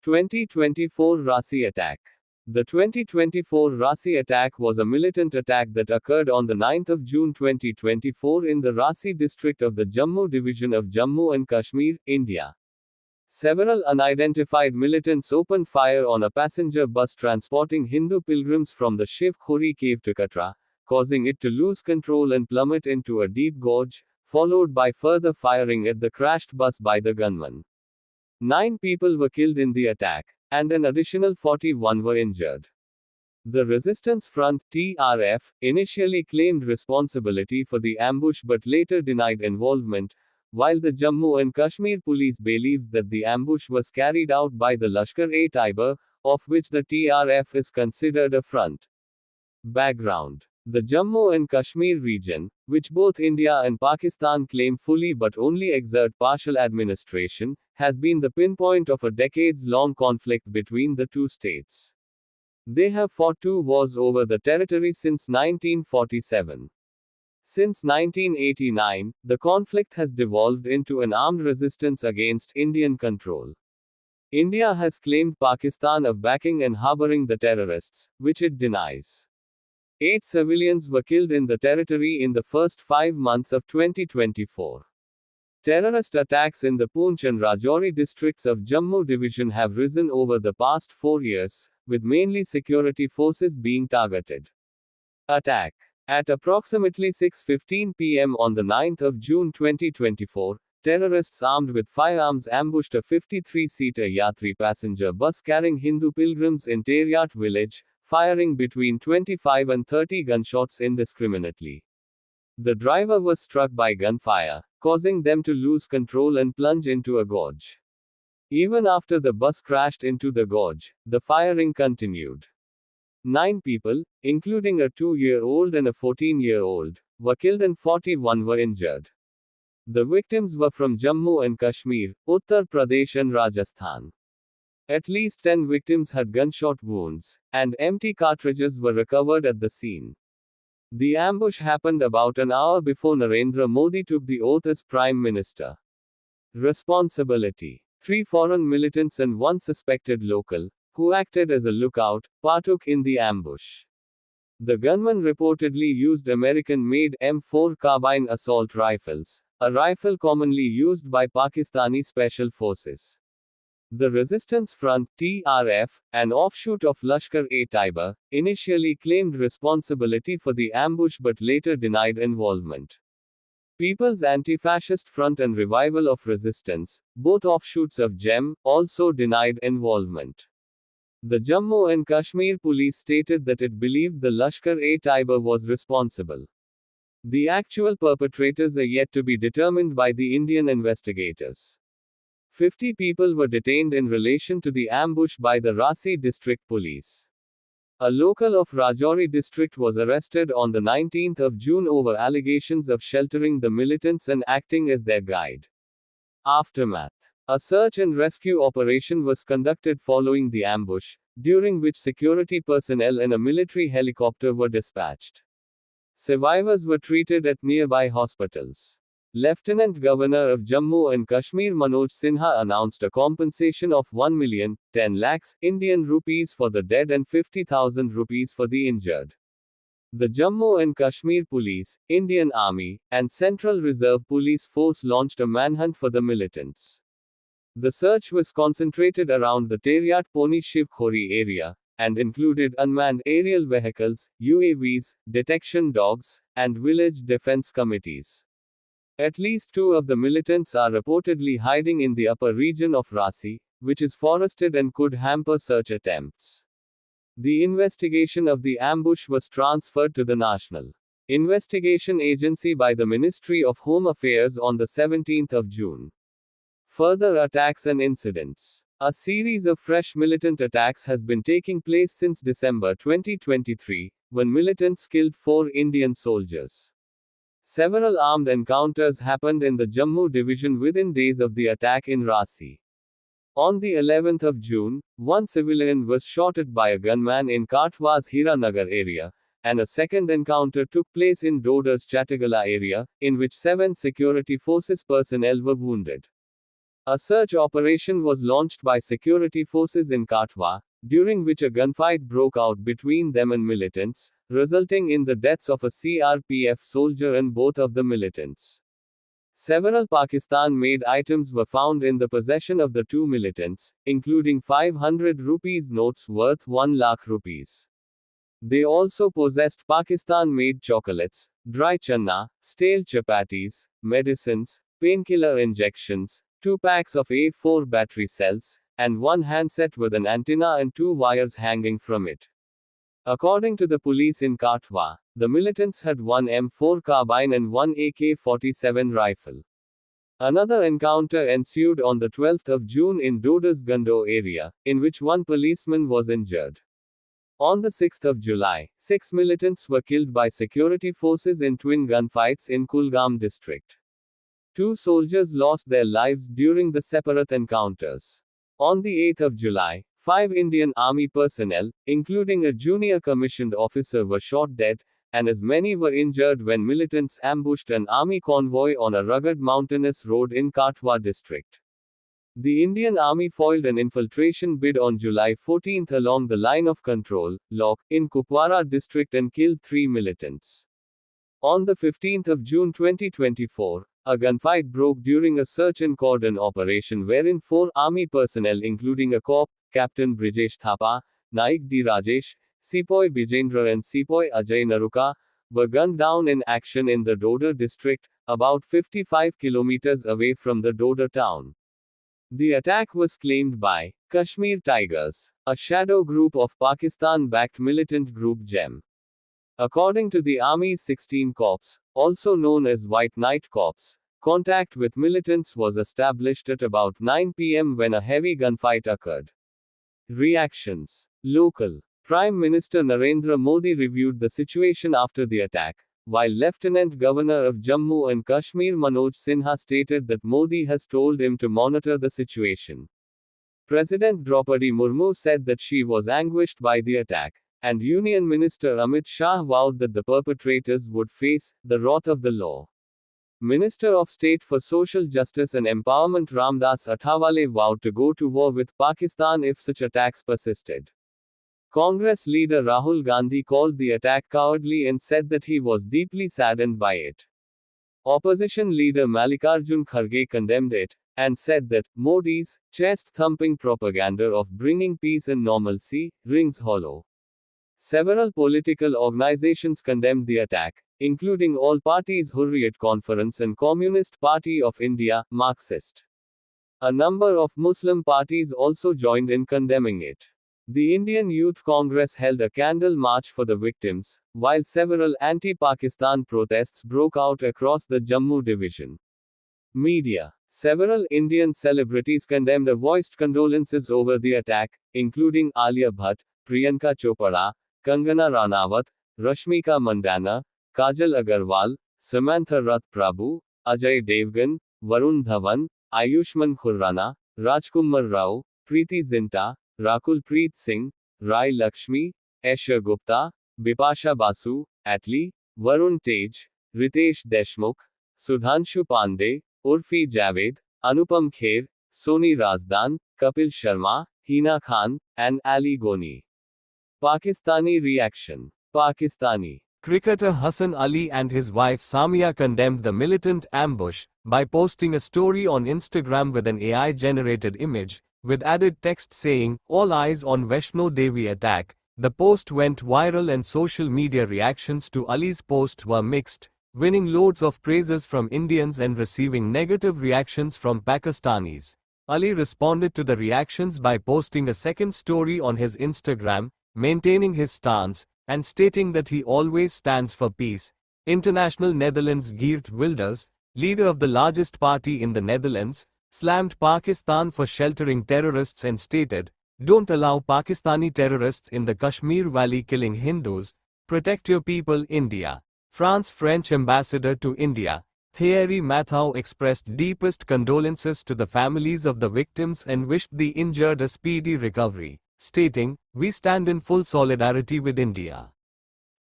2024 Reasi attack. The 2024 Reasi attack was a militant attack that occurred on the 9th of June 2024 in the Reasi district of the Jammu division of Jammu and Kashmir, India. Several unidentified militants opened fire on a passenger bus transporting Hindu pilgrims from the Shiv Khori cave to Katra, causing it to lose control and plummet into a deep gorge, followed by further firing at the crashed bus by the gunmen. 9 people were killed in the attack, and an additional 41 were injured. The Resistance Front, TRF, initially claimed responsibility for the ambush but later denied involvement, while the Jammu and Kashmir police believes that the ambush was carried out by the Lashkar-e-Taiba, of which the TRF is considered a front. Background: the Jammu and Kashmir region, which both India and Pakistan claim fully but only exert partial administration, has been the pinpoint of a decades-long conflict between the two states. They have fought 2 wars over the territory since 1947. Since 1989, the conflict has devolved into an armed resistance against Indian control. India has claimed Pakistan of backing and harboring the terrorists, which it denies. 8 civilians were killed in the territory in the first 5 months of 2024. Terrorist attacks in the Poonch and Rajouri districts of Jammu division have risen over the past 4 years, with mainly security forces being targeted. Attack. At approximately 6:15 p.m. on the 9th of June 2024, terrorists armed with firearms ambushed a 53-seater Yatri passenger bus carrying Hindu pilgrims in Teriat village, firing between 25 and 30 gunshots indiscriminately. The driver was struck by gunfire, causing them to lose control and plunge into a gorge. Even after the bus crashed into the gorge, the firing continued. 9 people, including a 2-year-old and a 14-year-old, were killed and 41 were injured. The victims were from Jammu and Kashmir, Uttar Pradesh and Rajasthan. At least 10 victims had gunshot wounds, and empty cartridges were recovered at the scene. The ambush happened about an hour before Narendra Modi took the oath as Prime Minister. Responsibility: 3 foreign militants and 1 suspected local, who acted as a lookout, partook in the ambush. The gunmen reportedly used American-made M4 carbine assault rifles, a rifle commonly used by Pakistani special forces. The Resistance Front, TRF, an offshoot of Lashkar-e-Taiba, initially claimed responsibility for the ambush but later denied involvement. People's Anti-Fascist Front and Revival of Resistance, both offshoots of JEM, also denied involvement. The Jammu and Kashmir police stated that it believed the Lashkar-e-Taiba was responsible. The actual perpetrators are yet to be determined by the Indian investigators. 50 people were detained in relation to the ambush by the Reasi district police. A local of Rajouri district was arrested on the 19th of June over allegations of sheltering the militants and acting as their guide. Aftermath. A search and rescue operation was conducted following the ambush, during which security personnel and a military helicopter were dispatched. Survivors were treated at nearby hospitals. Lieutenant Governor of Jammu and Kashmir Manoj Sinha announced a compensation of 1,10 lakhs Indian rupees for the dead and 50,000 rupees for the injured. The Jammu and Kashmir Police, Indian Army, and Central Reserve Police Force launched a manhunt for the militants. The search was concentrated around the Teriat Poni Shiv Khori area, and included unmanned aerial vehicles, UAVs, detection dogs, and village defense committees. At least 2 of the militants are reportedly hiding in the upper region of Reasi, which is forested and could hamper search attempts. The investigation of the ambush was transferred to the National Investigation Agency by the Ministry of Home Affairs on the 17th of June. Further attacks and incidents. A series of fresh militant attacks has been taking place since December 2023, when militants killed 4 Indian soldiers. Several armed encounters happened in the Jammu division within days of the attack in Reasi. On the 11th of June, 1 civilian was shot at by a gunman in Katwa's Hiranagar area, and a second encounter took place in Dodar's Chattagala area, in which 7 security forces personnel were wounded. A search operation was launched by security forces in Katwa, during which a gunfight broke out between them and militants, resulting in the deaths of a CRPF soldier and both of the militants. Several Pakistan-made items were found in the possession of the two militants, including 500 rupees notes worth 1 lakh rupees. They also possessed Pakistan-made chocolates, dry channa, stale chapatis, medicines, painkiller injections, 2 packs of A4 battery cells, and 1 handset with an antenna and 2 wires hanging from it. According to the police in Katwa, the militants had 1 M4 carbine and 1 AK-47 rifle. Another encounter ensued on the 12th of June in Doda's Gando area, in which 1 policeman was injured. On the 6th of July, 6 militants were killed by security forces in twin gunfights in Kulgam district. 2 soldiers lost their lives during the separate encounters. On the 8th of July, 5 Indian Army personnel, including a junior commissioned officer, were shot dead, and as many were injured when militants ambushed an army convoy on a rugged mountainous road in Katwa district. The Indian Army foiled an infiltration bid on July 14 along the line of control, Lok, in Kupwara district and killed 3 militants. On the 15th of June 2024, a gunfight broke during a search and cordon operation wherein 4 army personnel including a corp, Captain Brijesh Thapa, Naik D. Rajesh, Sepoy Bijendra and Sepoy Ajay Naruka, were gunned down in action in the Doda district, about 55 kilometers away from the Doda town. The attack was claimed by Kashmir Tigers, a shadow group of Pakistan-backed militant group GEM. According to the Army's 16 Corps, also known as White Night Corps, contact with militants was established at about 9 p.m. when a heavy gunfight occurred. Reactions. Local. Prime Minister Narendra Modi reviewed the situation after the attack, while Lieutenant Governor of Jammu and Kashmir Manoj Sinha stated that Modi has told him to monitor the situation. President Draupadi Murmu said that she was anguished by the attack, and Union Minister Amit Shah vowed that the perpetrators would face the wrath of the law. Minister of State for Social Justice and Empowerment Ramdas Athawale vowed to go to war with Pakistan if such attacks persisted. Congress leader Rahul Gandhi called the attack cowardly and said that he was deeply saddened by it. Opposition leader Mallikarjun Kharge condemned it, and said that Modi's chest-thumping propaganda of bringing peace and normalcy rings hollow. Several political organizations condemned the attack, including All Parties Hurriyat Conference and Communist Party of India, Marxist. A number of Muslim parties also joined in condemning it. The Indian Youth Congress held a candle march for the victims, while several anti-Pakistan protests broke out across the Jammu division. Media. Several Indian celebrities condemned or voiced condolences over the attack, including Alia Bhatt, Priyanka Chopra, Kangana Ranawat, Rashmika Mandana, Kajal Agarwal, Samantha Rath Prabhu, Ajay Devgan, Varun Dhawan, Ayushman Khurrana, Rajkumar Rao, Preeti Zinta, Rakul Preet Singh, Rai Lakshmi, Esher Gupta, Bipasha Basu, Atli, Varun Tej, Ritesh Deshmukh, Sudhanshu Pandey, Urfi Javed, Anupam Kher, Soni Razdan, Kapil Sharma, Hina Khan, and Ali Goni. Pakistani reaction. Pakistani cricketer Hassan Ali and his wife Samia condemned the militant ambush by posting a story on Instagram with an AI-generated image, with added text saying, "All eyes on Vaishno Devi attack." The post went viral and social media reactions to Ali's post were mixed, winning loads of praises from Indians and receiving negative reactions from Pakistanis. Ali responded to the reactions by posting a second story on his Instagram, maintaining his stance, and stating that he always stands for peace. International Netherlands Geert Wilders, leader of the largest party in the Netherlands, slammed Pakistan for sheltering terrorists and stated, "Don't allow Pakistani terrorists in the Kashmir Valley killing Hindus. Protect your people, India." France French ambassador to India, Thierry Mathau expressed deepest condolences to the families of the victims and wished the injured a speedy recovery, stating, "We stand in full solidarity with India."